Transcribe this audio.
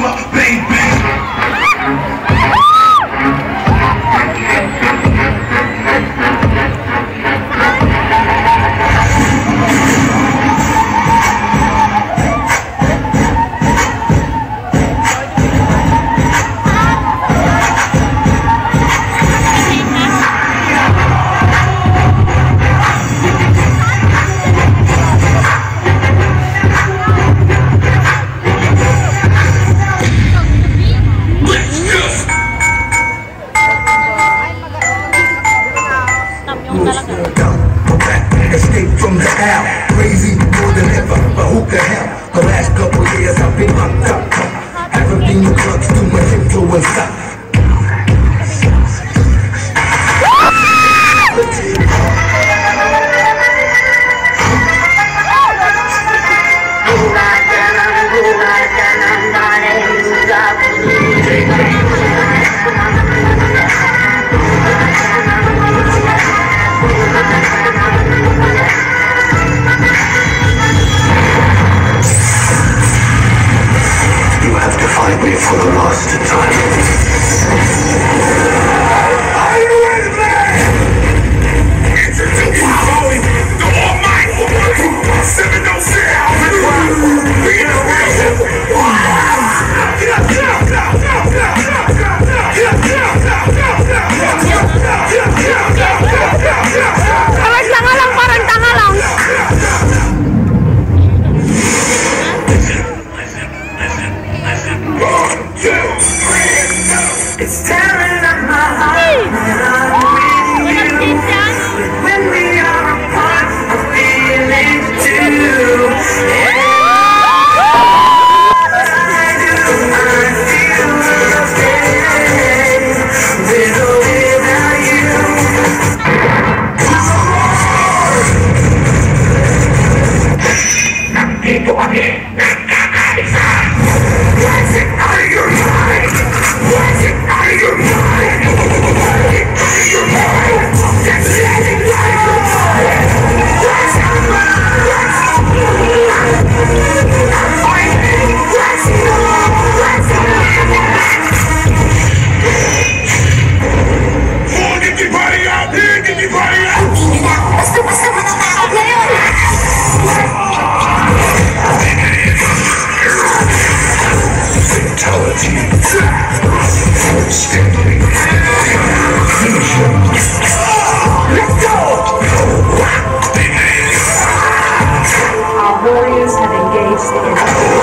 mama, baby. Escape from the hell, crazy more than ever, but who can help? The last couple years I've been locked up. Everything you clubs too much influence up. Find me for the last time. Are you ready, man? Introduce the Almighty 707. We in the real. Parang tanga lang, parang tanga lang. It's tearing up my heart when I'm with you. When we are apart, I feel it too. Yeah. What I do, I feel okay with or without you. People are here. What's it out of your mind? What's it out of your mind? What's it out of your mind? That's letting life go. What's it out of I'm fighting. What's it Come on, get your body out here. Get your body out. Fatality. Outstanding. Finish him. Let's go! Our warriors have engaged the enemy.